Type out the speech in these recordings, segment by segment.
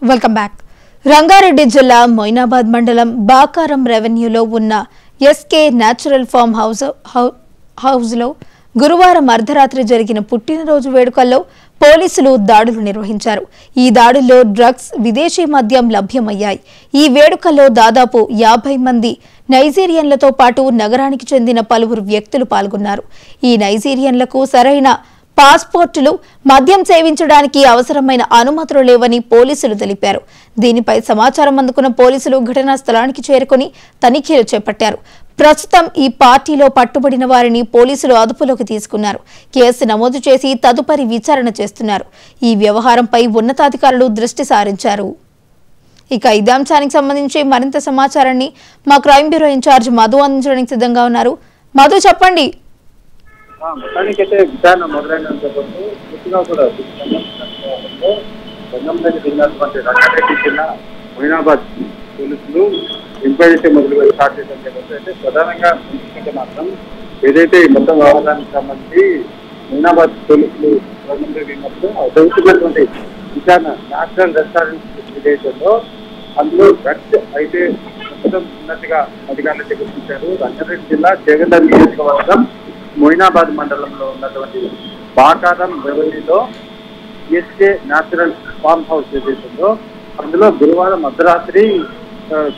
Welcome back. Rangareddy జిల్లా మొయినాబాద్ మండలం బాకారం రెవెన్యూలో ఉన్న ఎస్కే న్యాచురల్ ఫార్మ్ హౌస్లో గురువారం అర్ధరాత్రి జరిగిన పుట్టినరోజు వేడుకల్లో పోలీసులు దాడులు నిర్వహించారు. ఈ దాడుల్లో డ్రగ్స్, విదేశీ మద్యం లభ్యమయ్యాయి. ఈ వేడుకల్లో దాదాపు 50 మంది నైజీరియన్లతో పాటు నగరానికి చెందిన పలువురు వ్యక్తులు పాల్గొన్నారు. ఈ నైజీరియన్లకు సరైన పాస్పోర్టులు, మద్యం సేవించడానికి అవసరమైన అనుమతులు లేవని పోలీసులు తెలిపారు. దీనిపై సమాచారం అందుకున్న పోలీసులు ఘటనా స్థలానికి చేరుకుని తనిఖీలు చేపట్టారు. ప్రస్తుతం ఈ పార్టీలో పట్టుబడిన వారిని పోలీసులు అదుపులోకి తీసుకున్నారు. కేసు నమోదు చేసి తదుపరి విచారణ చేస్తున్నారు. ఈ వ్యవహారంపై ఉన్నతాధికారులు దృష్టి సారించారు. ఇక ఇదే అంశానికి సంబంధించి మరింత సమాచారాన్ని మా క్రైమ్ బ్యూరో ఇన్ఛార్జ్ మధు అందించడానికి సిద్ధంగా ఉన్నారు. మధు, చెప్పండి. మొత్తానికైతే విచారణ మొదలైనందుకు పూర్తిగా కూడా రంగంలోకి దిగినటువంటి రంగారెడ్డి జిల్లా మొయినాబాద్ పోలీసులు ఎంక్వైరీ మొదలు స్టార్ట్ చేసినట్లయితే అయితే ప్రధానంగా చూసుకుంటే మాత్రం ఏదైతే మొత్తం వ్యవహారానికి సంబంధించి మొయినాబాద్ పోలీసులు రంగంలో దిగినప్పుడు జరుగుతున్నటువంటి విచారణ నేషనల్ రెస్టారెంట్ విదేశంలో అందులో డ్రగ్స్ అయితే మొత్తం ఉన్నట్టుగా అధికారులైతే గుర్తించారు. రంగారెడ్డి జిల్లా చేగండ నియోజకవర్గం మొయినాబాద్ మండలంలో ఉన్నటువంటి బాకారం రెవెన్యూలో ఎస్కే న్యాచురల్ ఫార్మ్ హౌస్ ఏదైతుందో అందులో గురువారం అర్ధరాత్రి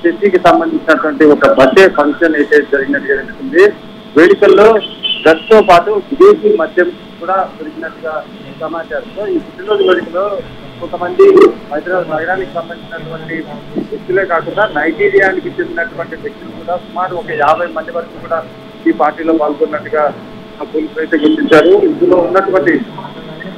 చర్చికి సంబంధించినటువంటి ఒక బర్త్డే ఫంక్షన్ అయితే జరిగినట్టుగా తెలుస్తుంది. వేడుకల్లో డ్రగ్స్ తో పాటు విదేశీ మద్యం కూడా దొరికినట్టుగా సమాచారంతో ఈ పుట్టినరోజు వేడుకలో కొంతమంది హైదరాబాద్ నగరానికి సంబంధించినటువంటి వ్యక్తులే కాకుండా నైజీరియానికి చెందినటువంటి వ్యక్తులు కూడా సుమారు ఒక 50 మంది వరకు కూడా ఈ పార్టీలో పాల్గొన్నట్టుగా పోలీసులు అయితే గుర్తించారు. ఇందులో ఉన్నటువంటి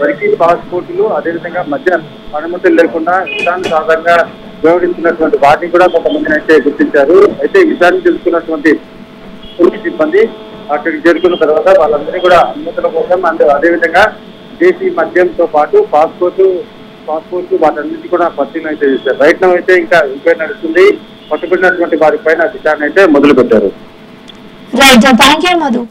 వరికి పాస్పోర్టులు, అదేవిధంగా మధ్య అనుమతులు లేకుండా ఇష్టానుసారంగా వ్యవహరించినటువంటి వాటిని కూడా కొంతమందిని అయితే గుర్తించారు. అయితే విచారణ తెలుసుకున్నటువంటి పోలీస్ సిబ్బంది అక్కడికి చేరుకున్న తర్వాత వాళ్ళందరినీ కూడా అనుమతుల కోసం అదేవిధంగా దేశీ మద్యంతో పాటు పాస్పోర్టు వాటన్నిటి కూడా పరిశీలన అయితే చేశారు. ప్రయత్నం అయితే ఇంకా ఎంక్వైరీ నడుస్తుంది. పట్టుబడినటువంటి వారి పైన విచారణ అయితే మొదలు పెట్టారు. Right, thank you Madhu.